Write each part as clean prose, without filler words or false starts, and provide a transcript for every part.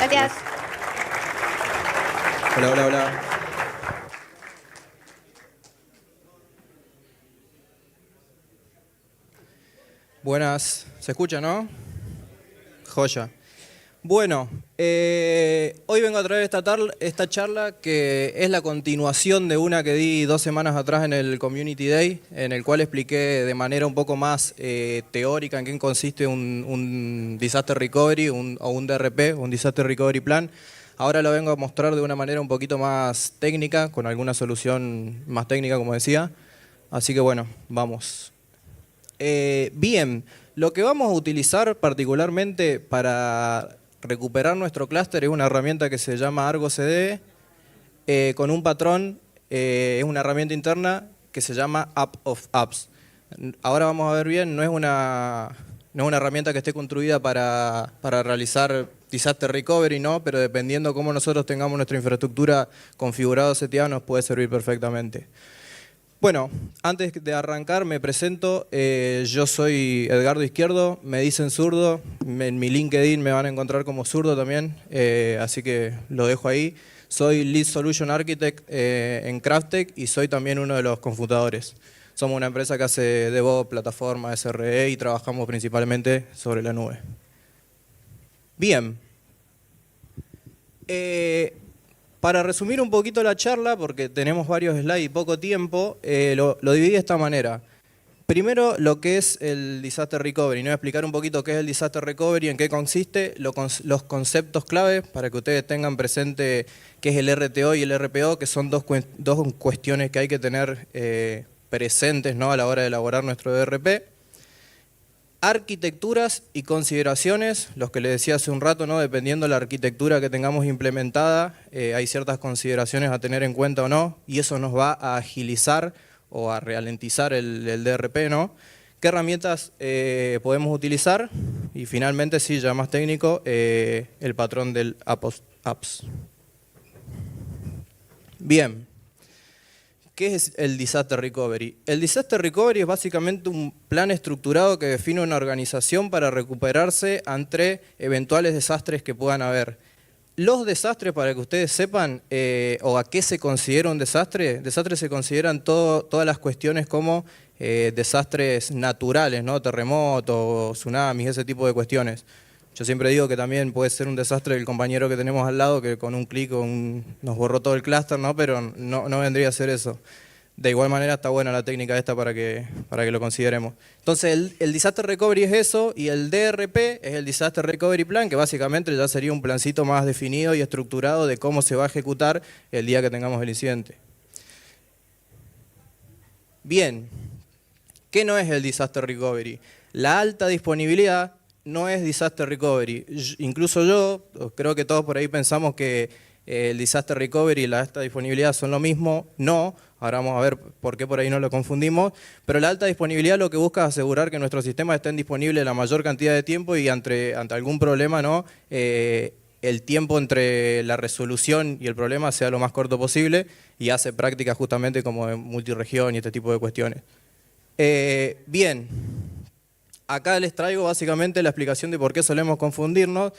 Gracias. Hola, hola, hola. Buenas, ¿se escucha, no? Joya. Bueno, hoy vengo a traer esta charla que es la continuación de una que di 2 semanas atrás en el Community Day, en el cual expliqué de manera un poco más teórica en qué consiste un Disaster Recovery o un DRP, un Disaster Recovery Plan. Ahora lo vengo a mostrar de una manera un poquito más técnica, con alguna solución más técnica, como decía. Así que bueno, vamos. Bien, lo que vamos a utilizar particularmente para recuperar nuestro clúster es una herramienta que se llama Argo CD, con un patrón, es una herramienta interna que se llama App of Apps. Ahora vamos a ver bien, no es una herramienta que esté construida para realizar disaster recovery, ¿no? Pero dependiendo cómo nosotros tengamos nuestra infraestructura configurada o seteada, nos puede servir perfectamente. Bueno, antes de arrancar me presento, yo soy Edgardo Izquierdo, me dicen zurdo, en mi LinkedIn me van a encontrar como zurdo también, así que lo dejo ahí. Soy Lead Solution Architect en Craftec y soy también uno de los confundadores. Somos una empresa que hace DevOps, plataforma, SRE y trabajamos principalmente sobre la nube. Bien. Para resumir un poquito la charla, porque tenemos varios slides y poco tiempo, lo dividí de esta manera. Primero, lo que es el Disaster Recovery. No voy a explicar un poquito qué es el Disaster Recovery, en qué consiste, los conceptos clave, para que ustedes tengan presente qué es el RTO y el RPO, que son dos cuestiones que hay que tener presentes, ¿no? A la hora de elaborar nuestro DRP. Arquitecturas y consideraciones, los que les decía hace un rato, ¿no? Dependiendo de la arquitectura que tengamos implementada, hay ciertas consideraciones a tener en cuenta o no, y eso nos va a agilizar o a ralentizar el DRP, ¿no? ¿Qué herramientas podemos utilizar? Y finalmente, sí, ya más técnico, el patrón del Apps. Bien. ¿Qué es el Disaster Recovery? El Disaster Recovery es básicamente un plan estructurado que define una organización para recuperarse ante eventuales desastres que puedan haber. Los desastres, para que ustedes sepan, o a qué se considera un desastre, desastres se consideran todas las cuestiones como desastres naturales, ¿no? Terremotos, tsunamis, ese tipo de cuestiones. Yo siempre digo que también puede ser un desastre el compañero que tenemos al lado que con un clic nos borró todo el clúster, ¿no? Pero no vendría a ser eso. De igual manera está buena la técnica esta para que lo consideremos. Entonces el Disaster Recovery es eso y el DRP es el Disaster Recovery Plan, que básicamente ya sería un plancito más definido y estructurado de cómo se va a ejecutar el día que tengamos el incidente. Bien, ¿qué no es el Disaster Recovery? La alta disponibilidad no es Disaster Recovery. Incluso yo, creo que todos por ahí pensamos que el Disaster Recovery y la alta disponibilidad son lo mismo. No, ahora vamos a ver por qué por ahí no lo confundimos. Pero la alta disponibilidad lo que busca es asegurar que nuestros sistemas estén disponibles la mayor cantidad de tiempo y ante algún problema, ¿no? El tiempo entre la resolución y el problema sea lo más corto posible y hace prácticas justamente como en multiregión y este tipo de cuestiones. Bien. Acá les traigo básicamente la explicación de por qué solemos confundirnos.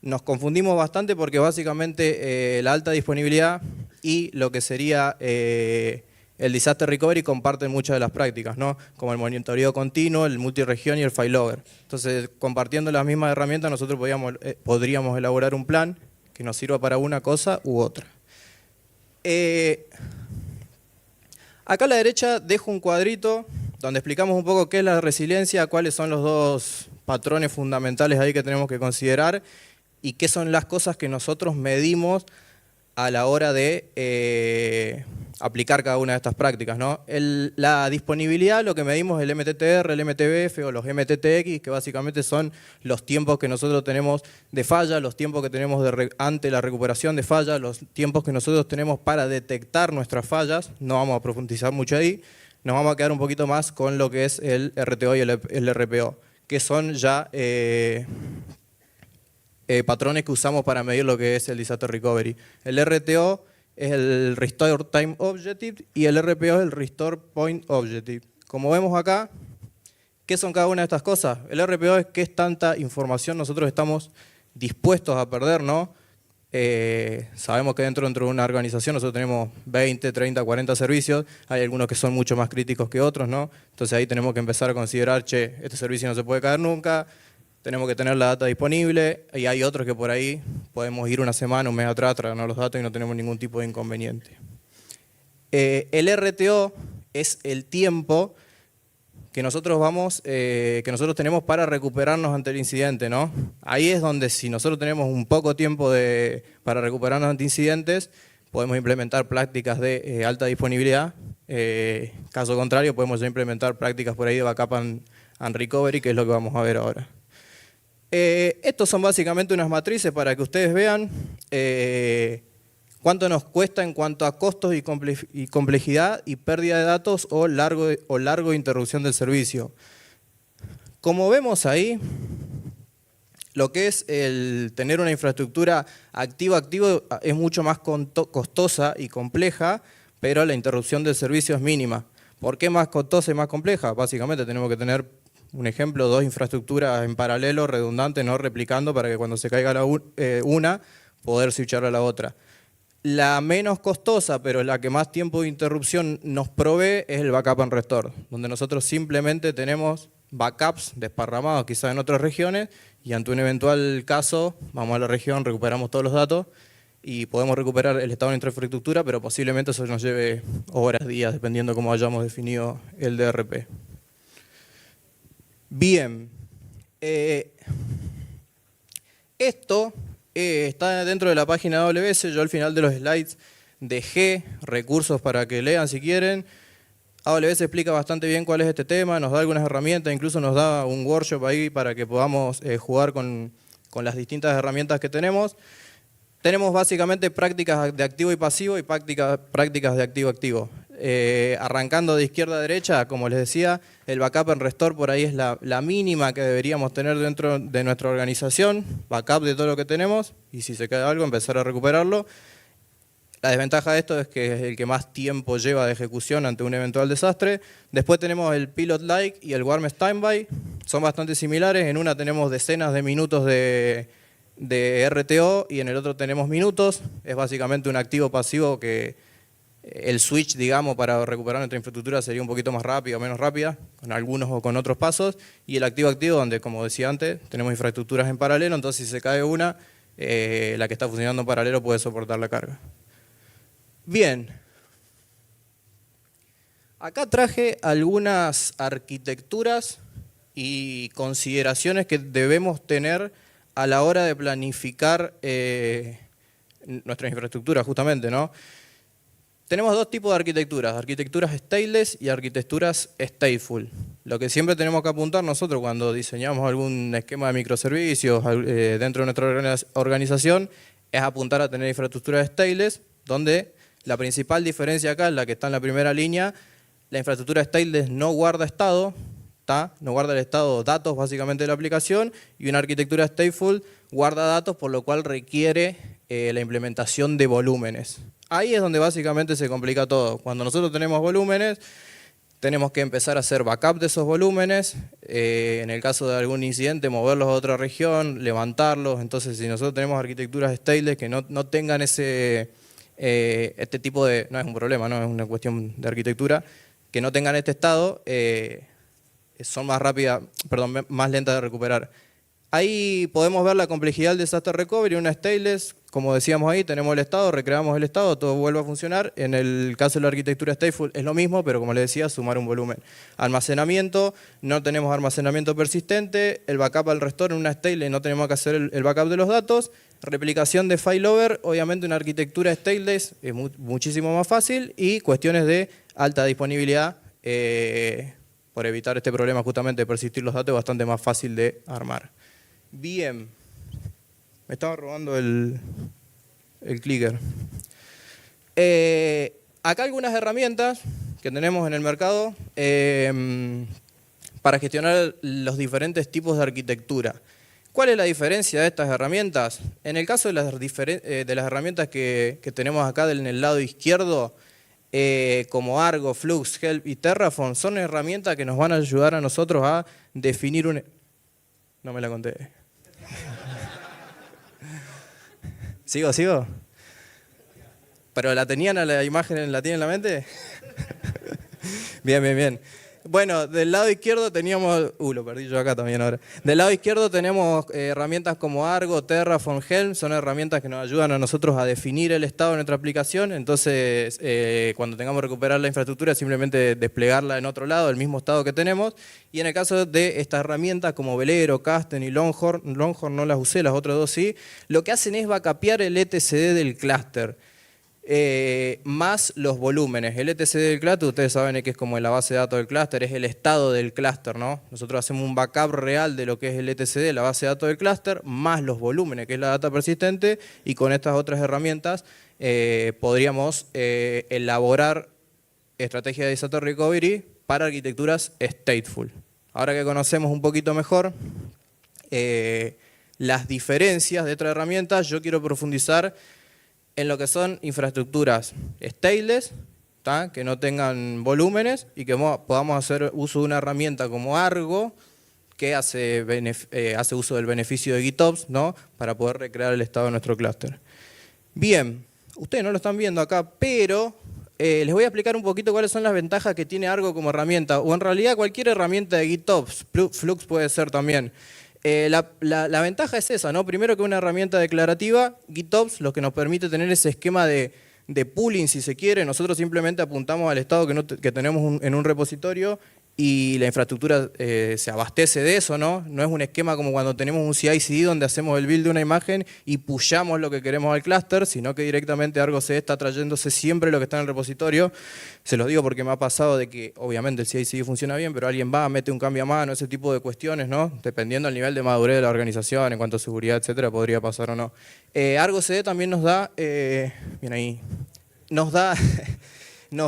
Nos confundimos bastante porque básicamente la alta disponibilidad y lo que sería el Disaster Recovery comparten muchas de las prácticas, ¿no? Como el monitoreo continuo, el multiregión y el failover. Entonces, compartiendo las mismas herramientas, nosotros podríamos elaborar un plan que nos sirva para una cosa u otra. Acá a la derecha dejo un cuadrito donde explicamos un poco qué es la resiliencia, cuáles son los dos patrones fundamentales ahí que tenemos que considerar y qué son las cosas que nosotros medimos a la hora de aplicar cada una de estas prácticas, ¿no? La disponibilidad, lo que medimos es el MTTR, el MTBF o los MTTX, que básicamente son los tiempos que nosotros tenemos de falla, los tiempos que tenemos ante la recuperación de falla, los tiempos que nosotros tenemos para detectar nuestras fallas. No vamos a profundizar mucho ahí. Nos vamos a quedar un poquito más con lo que es el RTO y el RPO, que son ya patrones que usamos para medir lo que es el Disaster Recovery. El RTO es el Restore Time Objective y el RPO es el Restore Point Objective. Como vemos acá, ¿qué son cada una de estas cosas? El RPO es qué tanta información nosotros estamos dispuestos a perder, ¿no? Sabemos que dentro de una organización nosotros tenemos 20, 30, 40 servicios, hay algunos que son mucho más críticos que otros, ¿no? Entonces ahí tenemos que empezar a considerar, che, este servicio no se puede caer nunca, tenemos que tener la data disponible, y hay otros que por ahí podemos ir una semana, un mes atrás, traernos los datos y no tenemos ningún tipo de inconveniente. El RTO es el tiempo que nosotros tenemos para recuperarnos ante el incidente, ¿no? Ahí es donde si nosotros tenemos un poco tiempo para recuperarnos ante incidentes, podemos implementar prácticas de alta disponibilidad. Caso contrario, podemos ya implementar prácticas por ahí de backup and recovery, que es lo que vamos a ver ahora. Estos son básicamente unas matrices para que ustedes vean cuánto nos cuesta en cuanto a costos y complejidad y pérdida de datos o largo interrupción del servicio. Como vemos ahí, lo que es el tener una infraestructura activo es mucho más costosa y compleja, pero la interrupción del servicio es mínima. ¿Por qué más costosa y más compleja? Básicamente tenemos que tener, un ejemplo, 2 infraestructuras en paralelo, redundantes, no replicando, para que cuando se caiga una, poder switchar a la otra. La menos costosa, pero la que más tiempo de interrupción nos provee, es el backup and restore, donde nosotros simplemente tenemos backups desparramados quizás en otras regiones y ante un eventual caso, vamos a la región, recuperamos todos los datos y podemos recuperar el estado de nuestra infraestructura, pero posiblemente eso nos lleve horas, días, dependiendo cómo hayamos definido el DRP. Bien, esto está dentro de la página AWS. Yo al final de los slides dejé recursos para que lean si quieren. AWS explica bastante bien cuál es este tema, nos da algunas herramientas, incluso nos da un workshop ahí para que podamos jugar con las distintas herramientas que tenemos. Tenemos básicamente prácticas de activo y pasivo y prácticas de activo-activo. Arrancando de izquierda a derecha, como les decía, el backup and restore por ahí es la mínima que deberíamos tener dentro de nuestra organización, backup de todo lo que tenemos, y si se cae algo, empezar a recuperarlo. La desventaja de esto es que es el que más tiempo lleva de ejecución ante un eventual desastre. Después tenemos el pilot like y el warm standby, son bastante similares. En una tenemos decenas de minutos de RTO y en el otro tenemos minutos. Es básicamente un activo pasivo que el switch, digamos, para recuperar nuestra infraestructura sería un poquito más rápida o menos rápida, con algunos o con otros pasos. Y el activo-activo, donde, como decía antes, tenemos infraestructuras en paralelo, entonces si se cae una, la que está funcionando en paralelo puede soportar la carga. Bien. Acá traje algunas arquitecturas y consideraciones que debemos tener a la hora de planificar nuestra infraestructura, justamente, ¿no? Tenemos 2 tipos de arquitecturas stateless y arquitecturas stateful. Lo que siempre tenemos que apuntar nosotros cuando diseñamos algún esquema de microservicios dentro de nuestra organización es apuntar a tener infraestructuras stateless, donde la principal diferencia acá, la que está en la primera línea, la infraestructura stateless no guarda estado, no guarda el estado datos básicamente de la aplicación, y una arquitectura stateful guarda datos, por lo cual requiere la implementación de volúmenes. Ahí es donde básicamente se complica todo. Cuando nosotros tenemos volúmenes, tenemos que empezar a hacer backup de esos volúmenes, en el caso de algún incidente moverlos a otra región, levantarlos. Entonces si nosotros tenemos arquitecturas stateless que no tengan este tipo de, no es un problema, no es una cuestión de arquitectura, que no tengan este estado, son más lentas de recuperar. Ahí podemos ver la complejidad del disaster recovery, una stateless, como decíamos ahí, tenemos el estado, recreamos el estado, todo vuelve a funcionar. En el caso de la arquitectura stateful es lo mismo, pero como les decía, sumar un volumen. Almacenamiento, no tenemos almacenamiento persistente, el backup al restore en una stateless no tenemos que hacer el backup de los datos. Replicación de failover, obviamente una arquitectura stateless es muchísimo más fácil, y cuestiones de alta disponibilidad, por evitar este problema justamente de persistir los datos, es bastante más fácil de armar. Bien, me estaba robando el clicker. Acá algunas herramientas que tenemos en el mercado para gestionar los diferentes tipos de arquitectura. ¿Cuál es la diferencia de estas herramientas? En el caso de las herramientas que tenemos acá en el lado izquierdo, como Argo, Flux, Help y Terraform, son herramientas que nos van a ayudar a nosotros a definir un... No me la conté. ¿Sigo? ¿Pero la tenían a la imagen, la tienen en la mente? Bien. Bueno, del lado izquierdo teníamos... lo perdí yo acá también ahora. Del lado izquierdo tenemos herramientas como Argo, Terraform, Helm. Son herramientas que nos ayudan a nosotros a definir el estado de nuestra aplicación. Entonces, cuando tengamos que recuperar la infraestructura, simplemente desplegarla en otro lado, el mismo estado que tenemos. Y en el caso de estas herramientas como Velero, Kasten y Longhorn no las usé, las otras dos sí, lo que hacen es backupear el etcd del clúster. Más los volúmenes. El etcd del clúster, ustedes saben que es como la base de datos del clúster, es el estado del clúster, ¿no? Nosotros hacemos un backup real de lo que es el etcd, la base de datos del clúster, más los volúmenes, que es la data persistente, y con estas otras herramientas podríamos elaborar estrategias de disaster recovery para arquitecturas stateful. Ahora que conocemos un poquito mejor las diferencias de otras herramientas, yo quiero profundizar en lo que son infraestructuras stateless, que no tengan volúmenes y que podamos hacer uso de una herramienta como Argo, que hace uso del beneficio de GitOps, ¿no? Para poder recrear el estado de nuestro clúster. Bien, ustedes no lo están viendo acá, pero les voy a explicar un poquito cuáles son las ventajas que tiene Argo como herramienta, o en realidad cualquier herramienta de GitOps, Flux puede ser también. La ventaja es esa, ¿no? Primero que una herramienta declarativa, GitOps, lo que nos permite tener ese esquema de pooling, si se quiere. Nosotros simplemente apuntamos al estado que tenemos en un repositorio y la infraestructura se abastece de eso, ¿no? No es un esquema como cuando tenemos un CI/CD donde hacemos el build de una imagen y pushamos lo que queremos al clúster, sino que directamente Argo CD está trayéndose siempre lo que está en el repositorio. Se los digo porque me ha pasado de que obviamente el CI/CD funciona bien, pero alguien va, mete un cambio a mano, ese tipo de cuestiones, ¿no? Dependiendo del nivel de madurez de la organización, en cuanto a seguridad, etcétera, podría pasar o no. Argo CD también nos da, bien ahí, nos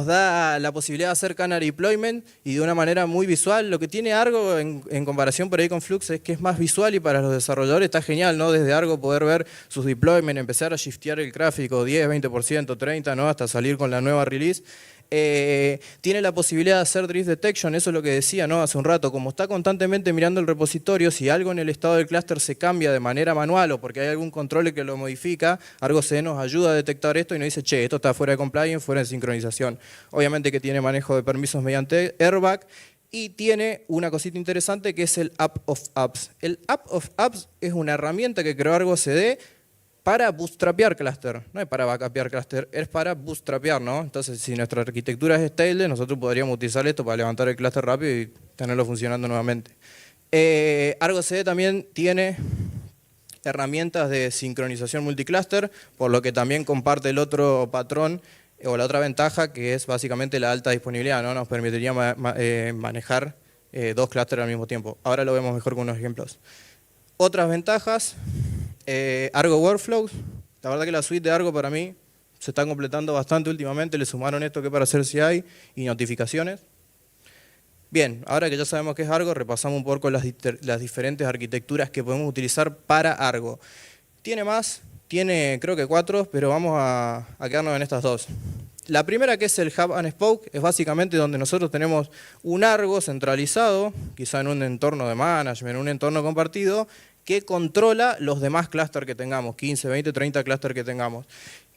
da la posibilidad de hacer canary deployment y de una manera muy visual. Lo que tiene Argo en comparación por ahí con Flux es que es más visual y para los desarrolladores está genial, ¿no? Desde Argo poder ver sus deployments, empezar a shiftear el gráfico 10, 20%, 30%, ¿no? Hasta salir con la nueva release. Tiene la posibilidad de hacer drift detection, eso es lo que decía, ¿no? Hace un rato, como está constantemente mirando el repositorio, si algo en el estado del clúster se cambia de manera manual o porque hay algún control que lo modifica, Argo CD nos ayuda a detectar esto y nos dice, che, esto está fuera de compliance, fuera de sincronización. Obviamente que tiene manejo de permisos mediante Airbag y tiene una cosita interesante que es el App of Apps. El App of Apps es una herramienta que creó Argo CD para bootstrapear clúster, no es para backupear clúster, es para bootstrapear, ¿no? Entonces, si nuestra arquitectura es stateless, nosotros podríamos utilizar esto para levantar el clúster rápido y tenerlo funcionando nuevamente. Argo CD también tiene herramientas de sincronización multicluster, por lo que también comparte el otro patrón o la otra ventaja, que es básicamente la alta disponibilidad, ¿no? Nos permitiría manejar dos clústeres al mismo tiempo. Ahora lo vemos mejor con unos ejemplos. Otras ventajas. Argo Workflows, la verdad que la suite de Argo para mí se está completando bastante últimamente, le sumaron esto que es para hacer CI y notificaciones. Bien, ahora que ya sabemos qué es Argo, repasamos un poco las diferentes arquitecturas que podemos utilizar para Argo. Tiene más, tiene creo que 4, pero vamos a quedarnos en estas dos. La primera, que es el Hub and Spoke, es básicamente donde nosotros tenemos un Argo centralizado, quizá en un entorno de management, en un entorno compartido, que controla los demás clústeres que tengamos, 15, 20, 30 clústeres que tengamos.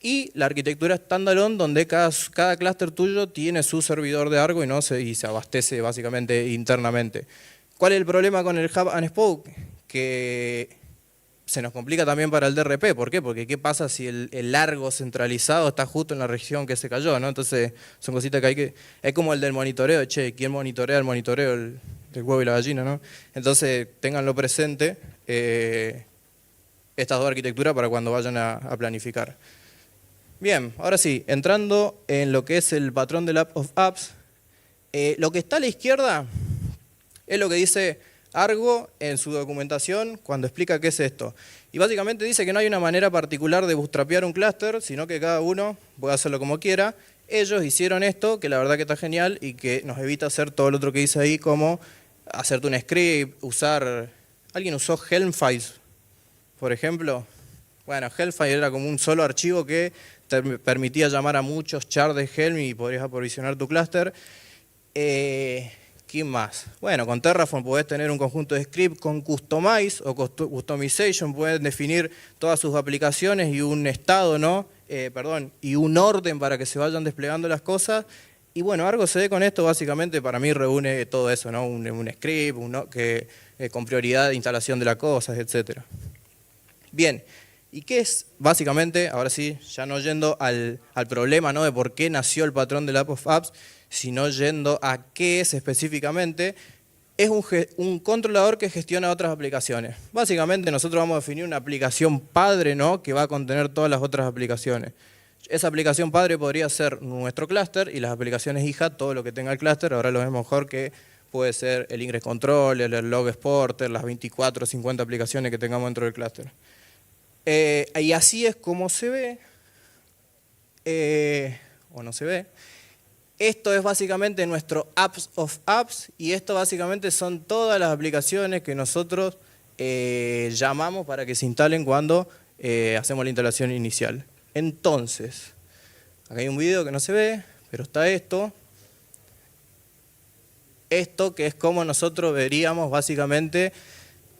Y la arquitectura standalone, donde cada clúster tuyo tiene su servidor de Argo y se abastece básicamente internamente. ¿Cuál es el problema con el Hub and Spoke? Que se nos complica también para el DRP. ¿Por qué? Porque ¿qué pasa si el Argo centralizado está justo en la región que se cayó, ¿no? Entonces son cositas que hay que... Es como el del monitoreo, che, ¿quién monitorea el monitoreo? El huevo y la gallina, ¿no? Entonces ténganlo presente estas dos arquitecturas para cuando vayan a planificar. Bien, ahora sí, entrando en lo que es el patrón del App of Apps, lo que está a la izquierda es lo que dice Argo en su documentación cuando explica qué es esto. Y básicamente dice que no hay una manera particular de bootstrapear un clúster, sino que cada uno puede hacerlo como quiera. Ellos hicieron esto, que la verdad que está genial y que nos evita hacer todo lo otro que dice ahí, como hacerte un script, usar... ¿Alguien usó Helm Files, por ejemplo? Bueno, Helm File era como un solo archivo que te permitía llamar a muchos chars de Helm y podrías aprovisionar tu clúster. Que ¿Qué más? Bueno, con Terraform podés tener un conjunto de script con Customize o Customization, puedes definir todas sus aplicaciones y un estado, ¿no? Y un orden para que se vayan desplegando las cosas. Y bueno, Argo CD con esto básicamente para mí reúne todo eso, ¿no? Un script, con prioridad de instalación de las cosas, etc. Bien, ¿y qué es básicamente, ahora sí, ya no yendo al problema, ¿no? De por qué nació el patrón del App of Apps, sino yendo a qué es específicamente? Es un controlador que gestiona otras aplicaciones. Básicamente nosotros vamos a definir una aplicación padre, ¿no? Que va a contener todas las otras aplicaciones. Esa aplicación padre podría ser nuestro clúster y las aplicaciones hija, todo lo que tenga el clúster. Ahora lo vemos mejor que puede ser el Ingress Controller, el Log Exporter, las 24 o 50 aplicaciones que tengamos dentro del clúster. Y así es como se ve, o no se ve. Esto es básicamente nuestro Apps of Apps y esto básicamente son todas las aplicaciones que nosotros llamamos para que se instalen cuando hacemos la instalación inicial. Entonces, acá hay un video que no se ve, pero está esto. Esto que es como nosotros veríamos básicamente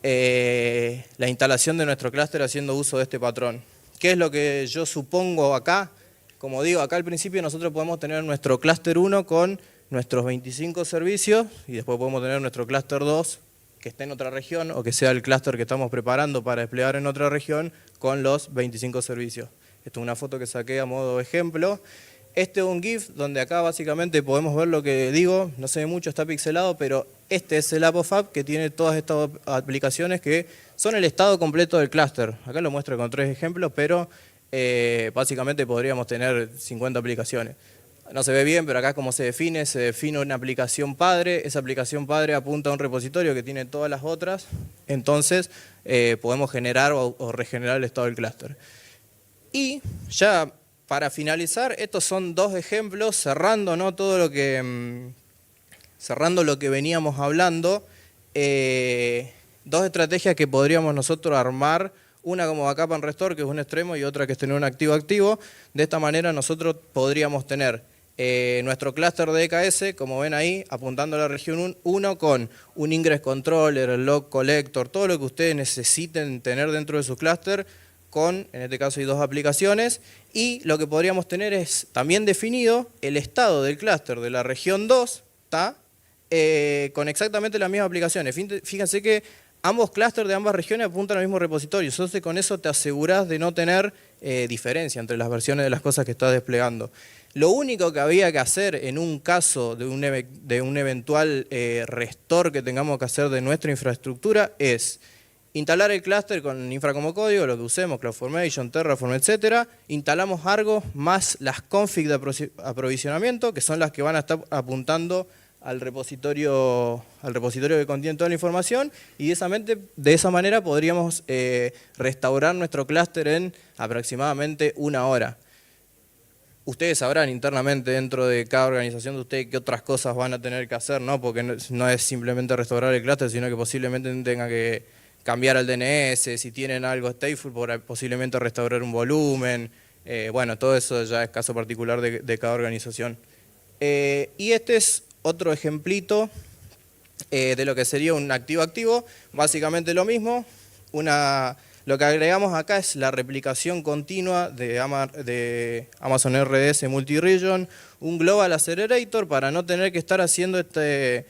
la instalación de nuestro clúster haciendo uso de este patrón. ¿Qué es lo que yo supongo acá? Como digo, acá al principio nosotros podemos tener nuestro clúster 1 con nuestros 25 servicios y después podemos tener nuestro clúster 2 que esté en otra región o que sea el clúster que estamos preparando para desplegar en otra región con los 25 servicios. Esto es una foto que saqué a modo de ejemplo. Este es un GIF donde acá básicamente podemos ver lo que digo, no se ve mucho, está pixelado, pero este es el App of App que tiene todas estas aplicaciones que son el estado completo del clúster. Acá lo muestro con 3 ejemplos, pero básicamente podríamos tener 50 aplicaciones. No se ve bien, pero acá como se define una aplicación padre, esa aplicación padre apunta a un repositorio que tiene todas las otras, entonces podemos generar o regenerar el estado del clúster. Y ya para finalizar, estos son 2 ejemplos, cerrando, ¿no? Cerrando lo que veníamos hablando, 2 estrategias que podríamos nosotros armar, una como Backup and Restore, que es un extremo, y otra que es tener un activo-activo. De esta manera nosotros podríamos tener nuestro clúster de EKS, como ven ahí, apuntando a la región 1 con un Ingress Controller, el Log Collector, todo lo que ustedes necesiten tener dentro de su clúster, con, en este caso hay 2 aplicaciones, y lo que podríamos tener es también definido el estado del clúster de la región 2, con exactamente las mismas aplicaciones. Fíjense que ambos clústeres de ambas regiones apuntan al mismo repositorio, entonces con eso te aseguras de no tener diferencia entre las versiones de las cosas que estás desplegando. Lo único que había que hacer en un caso de un eventual restore que tengamos que hacer de nuestra infraestructura es instalar el clúster con infra como código, lo que usemos, CloudFormation, Terraform, etc. Instalamos Argo más las config de aprovisionamiento, que son las que van a estar apuntando al repositorio que contiene toda la información, y de esa manera podríamos restaurar nuestro clúster en aproximadamente 1 hora. Ustedes sabrán internamente dentro de cada organización de ustedes qué otras cosas van a tener que hacer, ¿no? Porque no es simplemente restaurar el clúster, sino que posiblemente tengan que cambiar el DNS, si tienen algo stateful, posiblemente restaurar un volumen. Bueno, todo eso ya es caso particular de cada organización. Y este es otro ejemplito de lo que sería un activo-activo. Básicamente lo mismo. Lo que agregamos acá es la replicación continua de Amazon RDS Multi-Region, un Global Accelerator para no tener que estar haciendo este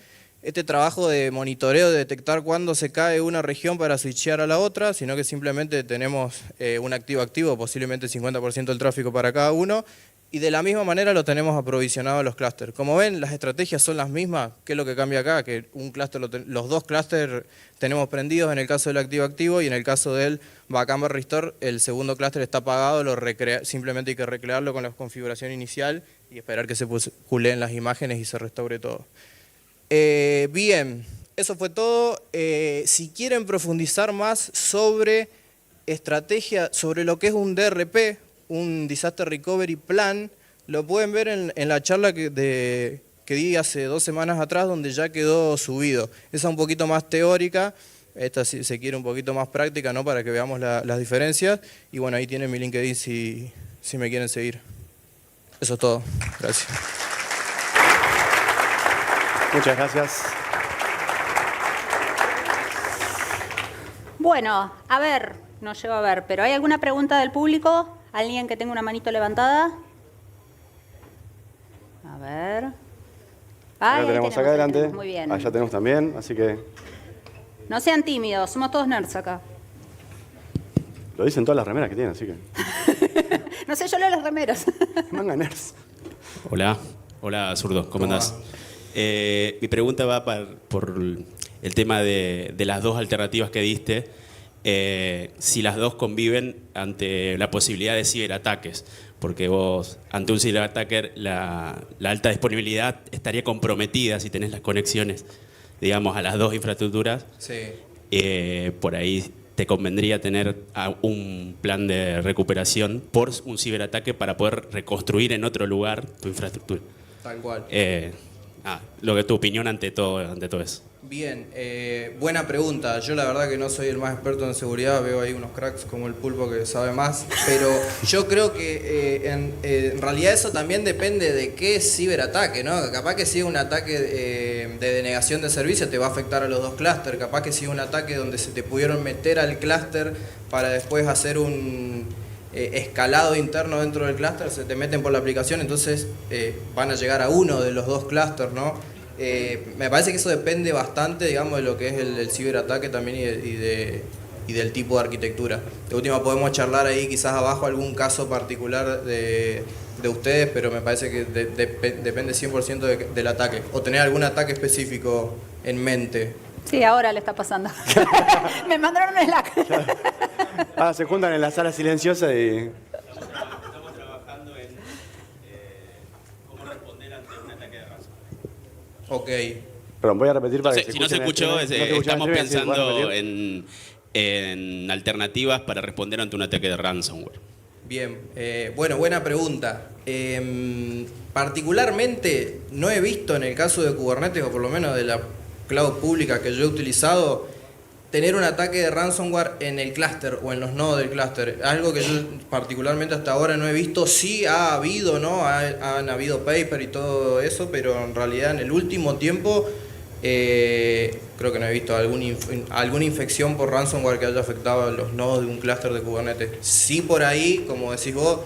trabajo de monitoreo, de detectar cuándo se cae una región para switchear a la otra, sino que simplemente tenemos un activo-activo, posiblemente 50% del tráfico para cada uno, y de la misma manera lo tenemos aprovisionado a los clústeres. Como ven, las estrategias son las mismas. ¿Qué es lo que cambia acá? Que los 2 clústeres tenemos prendidos en el caso del activo-activo, y en el caso del Backup and Restore, el segundo clúster está apagado, simplemente hay que recrearlo con la configuración inicial y esperar que se puleen las imágenes y se restaure todo. Bien, eso fue todo. Si quieren profundizar más sobre sobre lo que es un DRP, un Disaster Recovery Plan, lo pueden ver en la charla que di hace 2 semanas atrás, donde ya quedó subido. Esa es un poquito más teórica, esta se quiere un poquito más práctica, ¿no? Para que veamos las diferencias. Y bueno, ahí tienen mi LinkedIn si me quieren seguir. Eso es todo. Gracias. Muchas gracias. Bueno, a ver, no llego a ver, pero ¿hay alguna pregunta del público? ¿Alguien que tenga una manito levantada? A ver. Acá tenemos acá adelante. Muy bien. Allá tenemos también, así que... No sean tímidos, somos todos nerds acá. Lo dicen todas las remeras que tienen, así que... No sé, yo leo los remeros. Manga nerds. Hola, hola zurdo, ¿cómo andás? Mi pregunta va por el tema de las dos alternativas que diste. Si las dos conviven ante la posibilidad de ciberataques, porque vos, ante un ciberataque, la alta disponibilidad estaría comprometida si tenés las conexiones, digamos, a las dos infraestructuras. Sí. Por ahí te convendría tener un plan de recuperación por un ciberataque para poder reconstruir en otro lugar tu infraestructura. Tal cual. Lo que tu opinión ante todo eso. Bien, buena pregunta. Yo la verdad que no soy el más experto en seguridad, veo ahí unos cracks como el Pulpo que sabe más, pero yo creo que en realidad eso también depende de qué ciberataque, ¿no? Capaz que si es un ataque de denegación de servicio te va a afectar a los dos clústeres, capaz que si es un ataque donde se te pudieron meter al clúster para después hacer un escalado interno dentro del clúster, se te meten por la aplicación, entonces van a llegar a uno de los dos clústeres, ¿no? Me parece que eso depende bastante, digamos, de lo que es el ciberataque también y del tipo de arquitectura. De última podemos charlar ahí quizás abajo algún caso particular de ustedes, pero me parece que depende 100% del ataque. ¿O tener algún ataque específico en mente? Sí, ahora le está pasando. Me mandaron un Slack. Se juntan en la sala silenciosa y... Estamos trabajando en cómo responder ante un ataque de ransomware. Ok. Perdón, voy a repetir para que se Si no se escuche escuchó, en el- estamos sí, pensando ¿puedes repetir? en alternativas para responder ante un ataque de ransomware. Bien, bueno, buena pregunta. Particularmente no he visto en el caso de Kubernetes, o por lo menos de la cloud pública que yo he utilizado, tener un ataque de ransomware en el clúster o en los nodos del clúster. Algo que yo particularmente hasta ahora no he visto. Sí ha habido, ¿no? Han habido paper y todo eso, pero en realidad en el último tiempo creo que no he visto alguna infección por ransomware que haya afectado a los nodos de un clúster de Kubernetes. Sí por ahí, como decís vos,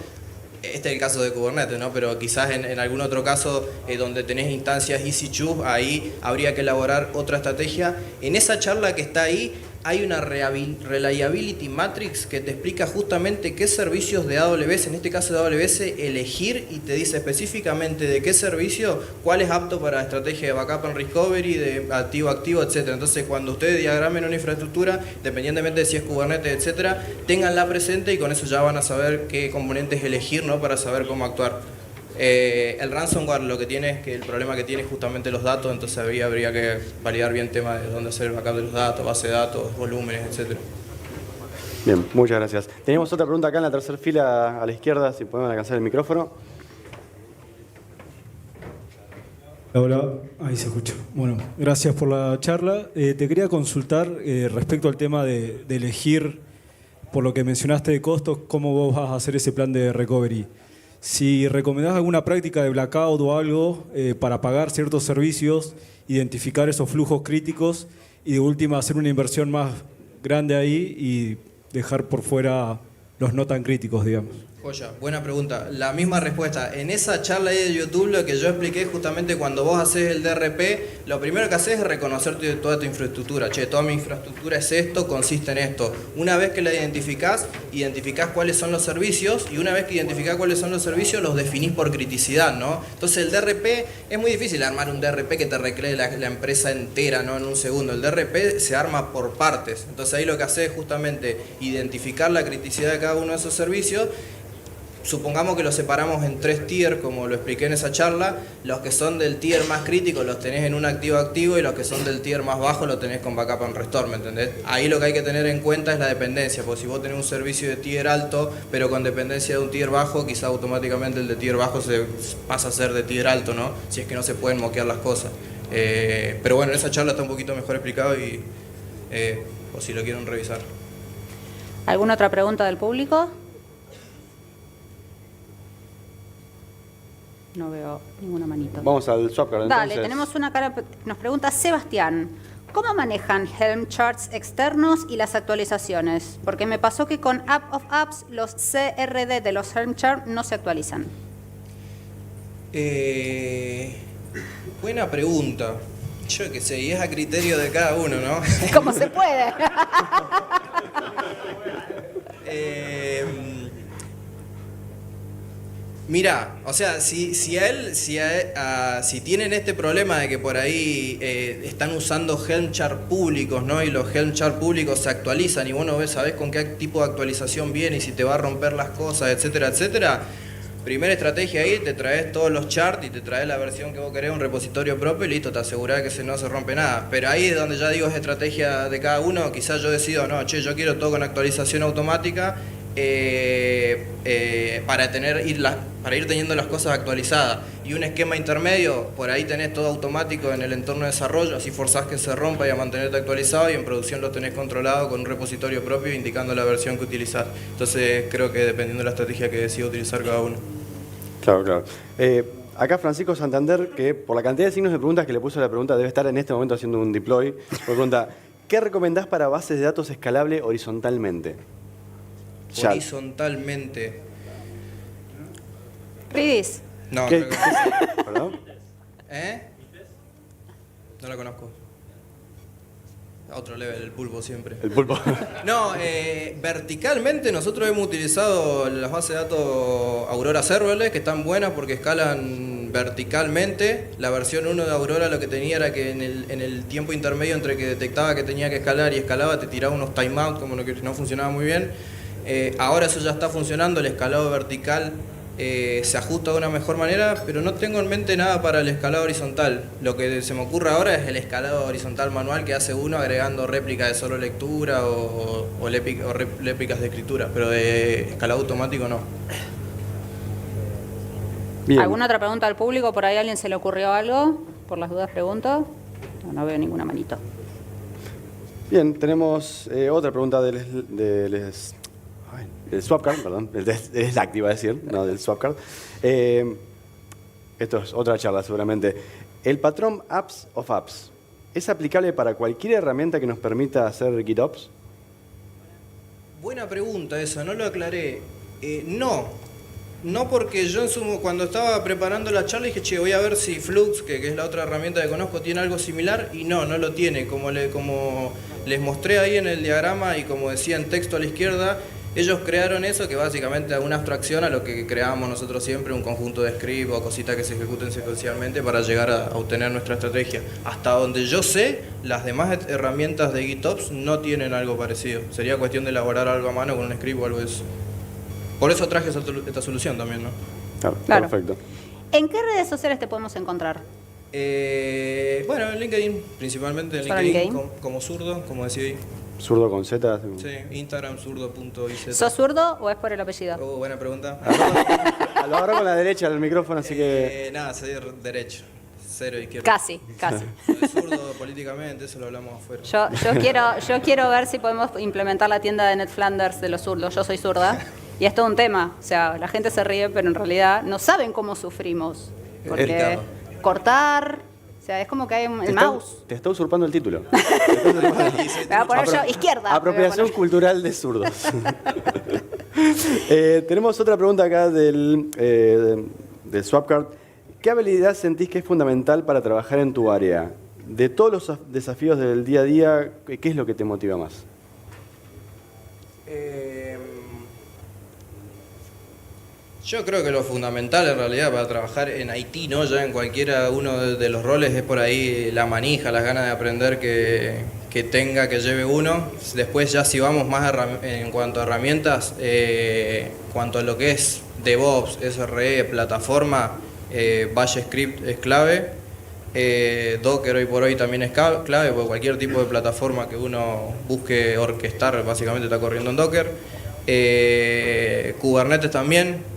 este es el caso de Kubernetes, ¿no? Pero quizás en algún otro caso donde tenés instancias EC2, ahí habría que elaborar otra estrategia. En esa charla que está ahí hay una Reliability Matrix que te explica justamente qué servicios de AWS, en este caso de AWS, elegir y te dice específicamente de qué servicio, cuál es apto para estrategia de backup and recovery, de activo-activo, etc. Entonces, cuando ustedes diagramen una infraestructura, dependientemente de si es Kubernetes, etc., ténganla presente y con eso ya van a saber qué componentes elegir, ¿no? Para saber cómo actuar. El ransomware lo que tiene es que el problema que tiene es justamente los datos, entonces habría que validar bien el tema de dónde hacer el backup de los datos, base de datos, volúmenes, etc. Bien, muchas gracias. Teníamos otra pregunta acá en la tercera fila a la izquierda, si podemos alcanzar el micrófono. Hola, ahí se escucha. Bueno, gracias por la charla. Te quería consultar respecto al tema de elegir, por lo que mencionaste de costos, cómo vos vas a hacer ese plan de recovery. Si recomendás alguna práctica de blackout o algo para pagar ciertos servicios, identificar esos flujos críticos y de última hacer una inversión más grande ahí y dejar por fuera los no tan críticos, digamos. Joya, buena pregunta. La misma respuesta. En esa charla ahí de YouTube lo que yo expliqué justamente cuando vos haces el DRP, lo primero que haces es reconocer toda tu infraestructura. Che, toda mi infraestructura es esto, consiste en esto. Una vez que la identificás cuáles son los servicios y una vez que identificás cuáles son los servicios, los definís por criticidad, ¿no? Entonces el DRP, es muy difícil armar un DRP que te recree la empresa entera, ¿no? En un segundo. El DRP se arma por partes. Entonces ahí lo que haces es justamente identificar la criticidad de cada uno de esos servicios. Supongamos que los separamos en 3 tiers, como lo expliqué en esa charla. Los que son del tier más crítico los tenés en un activo-activo y los que son del tier más bajo los tenés con backup and restore, ¿me entendés? Ahí lo que hay que tener en cuenta es la dependencia, porque si vos tenés un servicio de tier alto, pero con dependencia de un tier bajo, quizá automáticamente el de tier bajo se pasa a ser de tier alto, ¿no? Si es que no se pueden moquear las cosas. Pero bueno, en esa charla está un poquito mejor explicado y o si lo quieren revisar. ¿Alguna otra pregunta del público? No veo ninguna manito. Vamos al Swapcard entonces. Dale, tenemos una cara, nos pregunta Sebastián, ¿cómo manejan Helm charts externos y las actualizaciones? Porque me pasó que con App of Apps los CRD de los Helm charts no se actualizan. Buena pregunta. Yo qué sé, y es a criterio de cada uno, ¿no? ¿Cómo se puede? Mirá, o sea, si tienen este problema de que por ahí están usando Helm chart públicos, ¿no? Y los Helm chart públicos se actualizan y vos no sabés con qué tipo de actualización viene y si te va a romper las cosas, etcétera, etcétera. Primera estrategia ahí, te traes todos los charts y te traes la versión que vos querés, un repositorio propio y listo, te asegurás que no se rompe nada. Pero ahí es donde ya digo, es estrategia de cada uno, quizás yo decido, no, che, yo quiero todo con actualización automática para ir teniendo las cosas actualizadas. Y un esquema intermedio, por ahí tenés todo automático en el entorno de desarrollo, así forzás que se rompa y a mantenerte actualizado, y en producción lo tenés controlado con un repositorio propio indicando la versión que utilizás. Entonces creo que dependiendo de la estrategia que decida utilizar cada uno. Claro, claro. Acá Francisco Santander, que por la cantidad de signos de preguntas que le puso la pregunta, debe estar en este momento haciendo un deploy. Pregunta, ¿qué recomendás para bases de datos escalable horizontalmente? Ya. Horizontalmente. Ridis. No, ¿Qué? creo que... ¿Perdón? No la conozco. A otro level, el pulpo siempre. El pulpo. No, verticalmente nosotros hemos utilizado las bases de datos Aurora Serverless, que están buenas porque escalan verticalmente. La versión 1 de Aurora lo que tenía era que en el tiempo intermedio entre que detectaba que tenía que escalar y escalaba, te tiraba unos timeouts, como que no funcionaba muy bien. Ahora eso ya está funcionando, el escalado vertical se ajusta de una mejor manera, pero no tengo en mente nada para el escalado horizontal. Lo que se me ocurre ahora es el escalado horizontal manual que hace uno agregando réplicas de solo lectura o réplicas de escritura, pero de escalado automático no. Bien. ¿Alguna otra pregunta al público? ¿Por ahí a alguien se le ocurrió algo? Por las dudas pregunto. No veo ninguna manito. Bien, tenemos otra pregunta del Swapcard, perdón, del Slack iba a decir, no del Swapcard. Esto es otra charla seguramente. ¿El patrón Apps of Apps es aplicable para cualquier herramienta que nos permita hacer GitOps? Buena pregunta esa, no lo aclaré. No, porque yo cuando estaba preparando la charla dije, che, voy a ver si Flux, que es la otra herramienta que conozco, tiene algo similar, y no lo tiene. Como les mostré ahí en el diagrama y como decía en texto a la izquierda, ellos crearon eso, que básicamente es una abstracción a lo que creábamos nosotros siempre, un conjunto de scripts o cositas que se ejecuten secuencialmente para llegar a obtener nuestra estrategia. Hasta donde yo sé, las demás herramientas de GitOps no tienen algo parecido. Sería cuestión de elaborar algo a mano con un script o algo de eso. Por eso traje esta solución también, ¿no? Claro. Perfecto. ¿En qué redes sociales te podemos encontrar? Bueno, en LinkedIn, principalmente en ¿Solo LinkedIn, LinkedIn? como zurdo, como decía ahí. ¿Zurdo con Z? Sí, Instagram zurdo.iz. ¿Sos zurdo o es por el apellido? Buena pregunta. Lo agarró con la derecha del micrófono, así que... Nada, soy derecho, cero izquierda. Casi. Soy zurdo políticamente, eso lo hablamos afuera. Yo quiero ver si podemos implementar la tienda de Ned Flanders de los zurdos. Yo soy zurda y es todo un tema. O sea, la gente se ríe, pero en realidad no saben cómo sufrimos. Porque cortar, o sea, es como que hay el mouse. Te está usurpando el título. Me voy a poner yo izquierda. Apropiación cultural de zurdos. Tenemos otra pregunta acá del Swapcard. ¿Qué habilidad sentís que es fundamental para trabajar en tu área? De todos los desafíos del día a día, ¿qué es lo que te motiva más? Yo creo que lo fundamental en realidad para trabajar en Haití, ¿no? Ya en cualquiera uno de los roles es por ahí la manija, las ganas de aprender que lleve uno. Después ya si vamos más en cuanto a herramientas, cuanto a lo que es DevOps, SRE, plataforma, Bash Script es clave. Docker hoy por hoy también es clave, porque cualquier tipo de plataforma que uno busque orquestar básicamente está corriendo en Docker. Kubernetes también.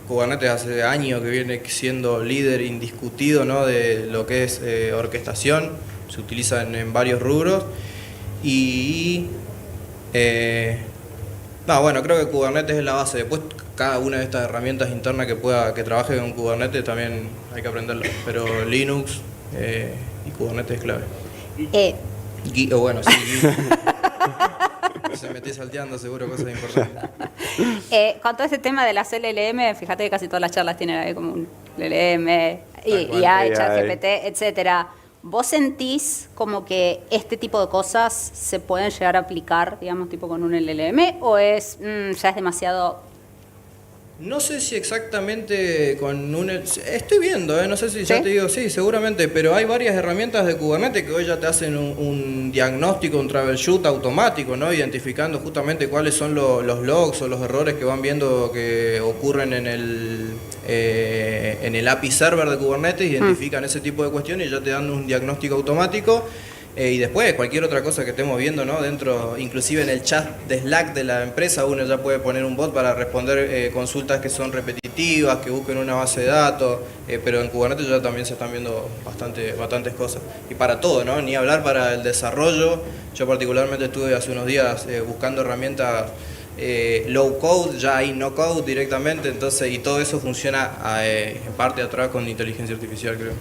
Kubernetes hace años que viene siendo líder indiscutido, ¿no? De lo que es orquestación, se utiliza en varios rubros y No, bueno, creo que Kubernetes es la base. Después, cada una de estas herramientas internas que trabaje con Kubernetes también hay que aprenderlo. Pero Linux y Kubernetes es clave. Bueno, sí, se me estoy salteando seguro cosas importantes. Con todo este tema de las LLM, fíjate que casi todas las charlas tienen ahí como un LLM, cual. ChatGPT, etcétera. ¿Vos sentís como que este tipo de cosas se pueden llegar a aplicar, digamos, tipo con un LLM? ¿O es ya es demasiado? No sé si exactamente con un... Estoy viendo, no sé si ya ¿Sí? te digo, sí, seguramente, pero hay varias herramientas de Kubernetes que hoy ya te hacen un diagnóstico, un troubleshoot automático, ¿no? Identificando justamente cuáles son los logs o los errores que van viendo que ocurren en el API server de Kubernetes, identifican ese tipo de cuestiones y ya te dan un diagnóstico automático. Y después, cualquier otra cosa que estemos viendo, ¿no? Dentro, inclusive en el chat de Slack de la empresa, uno ya puede poner un bot para responder consultas que son repetitivas, que busquen una base de datos, pero en Kubernetes ya también se están viendo bastantes cosas. Y para todo, ¿no? Ni hablar para el desarrollo. Yo particularmente estuve hace unos días buscando herramientas low code, ya hay no code directamente, entonces, y todo eso funciona en parte atrás con inteligencia artificial, creo.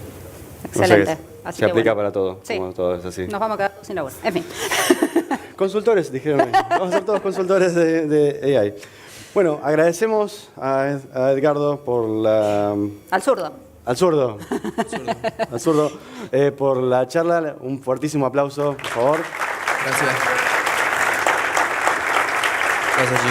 Excelente. O sea que Así se que aplica bueno. para todo, Sí. como todo es así. Nos vamos a quedar sin laburo. En fin. Consultores, dijeron hoy. Vamos a ser todos consultores de AI. Bueno, agradecemos a Edgardo por la... Al zurdo. Al zurdo. Al zurdo. Por la charla. Un fuertísimo aplauso, por favor. Gracias. Gracias, chicos.